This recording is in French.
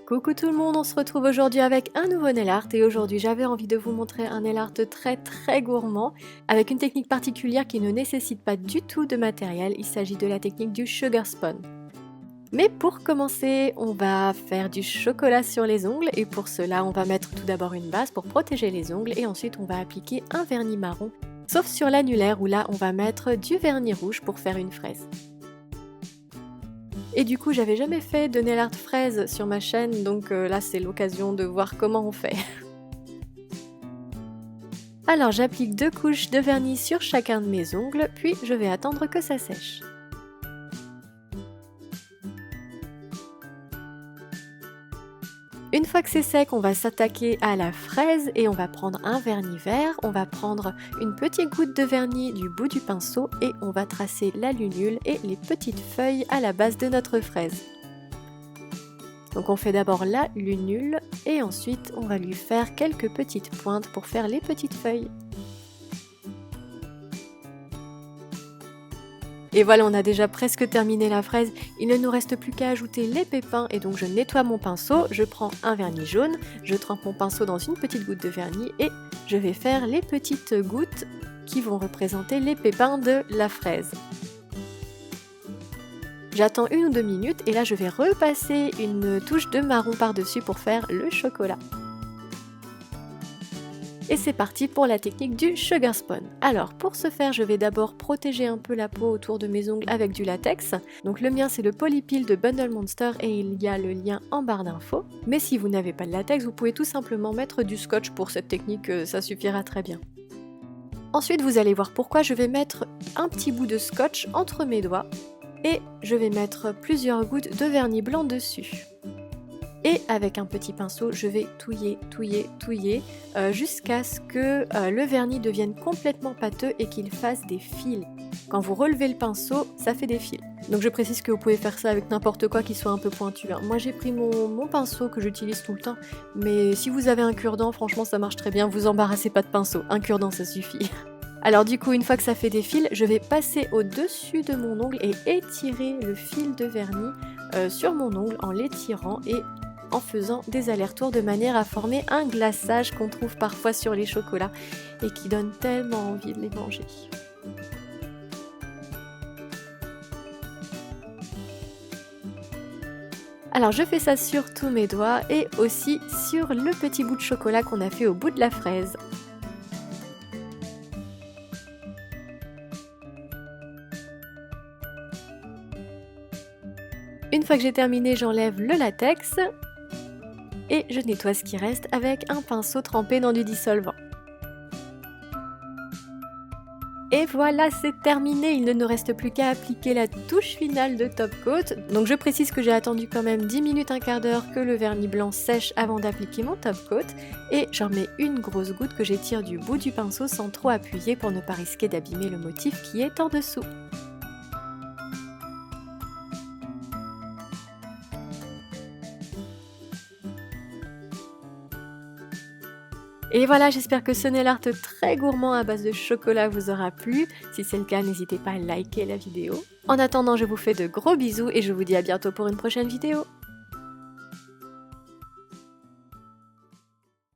Coucou tout le monde, on se retrouve aujourd'hui avec un nouveau nail art et aujourd'hui j'avais envie de vous montrer un nail art très gourmand avec une technique particulière qui ne nécessite pas du tout de matériel, il s'agit de la technique du sugar spawn. Mais pour commencer, on va faire du chocolat sur les ongles et pour cela on va mettre tout d'abord une base pour protéger les ongles et ensuite on va appliquer un vernis marron, sauf sur l'annulaire où là on va mettre du vernis rouge pour faire une fraise. Et du coup j'avais jamais fait de nail art fraise sur ma chaîne donc là c'est l'occasion de voir comment on fait. Alors j'applique 2 couches de vernis sur chacun de mes ongles puis je vais attendre que ça sèche. Une fois que c'est sec, on va s'attaquer à la fraise et on va prendre un vernis vert, on va prendre une petite goutte de vernis du bout du pinceau et on va tracer la lunule et les petites feuilles à la base de notre fraise. Donc on fait d'abord la lunule et ensuite on va lui faire quelques petites pointes pour faire les petites feuilles. Et voilà, on a déjà presque terminé la fraise, il ne nous reste plus qu'à ajouter les pépins et donc je nettoie mon pinceau, je prends un vernis jaune, je trempe mon pinceau dans une petite goutte de vernis et je vais faire les petites gouttes qui vont représenter les pépins de la fraise. J'attends 1 ou 2 minutes et là je vais repasser une touche de marron par-dessus pour faire le chocolat. Et c'est parti pour la technique du sugar spawn. Alors pour ce faire je vais d'abord protéger un peu la peau autour de mes ongles avec du latex. Donc le mien c'est le Polypil de Bundle Monster et il y a le lien en barre d'infos. Mais si vous n'avez pas de latex vous pouvez tout simplement mettre du scotch pour cette technique, ça suffira très bien. Ensuite vous allez voir pourquoi je vais mettre un petit bout de scotch entre mes doigts et je vais mettre plusieurs gouttes de vernis blanc dessus. Et avec un petit pinceau, je vais touiller jusqu'à ce que le vernis devienne complètement pâteux et qu'il fasse des fils. Quand vous relevez le pinceau, ça fait des fils. Donc je précise que vous pouvez faire ça avec n'importe quoi qui soit un peu pointu. Moi j'ai pris mon pinceau que j'utilise tout le temps, mais si vous avez un cure-dent, franchement ça marche très bien, vous embarrassez pas de pinceau, un cure-dent ça suffit. Alors du coup, une fois que ça fait des fils, je vais passer au-dessus de mon ongle et étirer le fil de vernis sur mon ongle en l'étirant et en faisant des allers-retours de manière à former un glaçage qu'on trouve parfois sur les chocolats et qui donne tellement envie de les manger. Alors je fais ça sur tous mes doigts et aussi sur le petit bout de chocolat qu'on a fait au bout de la fraise. Une fois que j'ai terminé, j'enlève le latex et je nettoie ce qui reste avec un pinceau trempé dans du dissolvant. Et voilà, c'est terminé, il ne nous reste plus qu'à appliquer la touche finale de top coat. Donc je précise que j'ai attendu quand même 10 minutes, un quart d'heure que le vernis blanc sèche avant d'appliquer mon top coat. Et j'en mets une grosse goutte que j'étire du bout du pinceau sans trop appuyer pour ne pas risquer d'abîmer le motif qui est en dessous. Et voilà, j'espère que ce nail art très gourmand à base de chocolat vous aura plu. Si c'est le cas, n'hésitez pas à liker la vidéo. En attendant, je vous fais de gros bisous et je vous dis à bientôt pour une prochaine vidéo.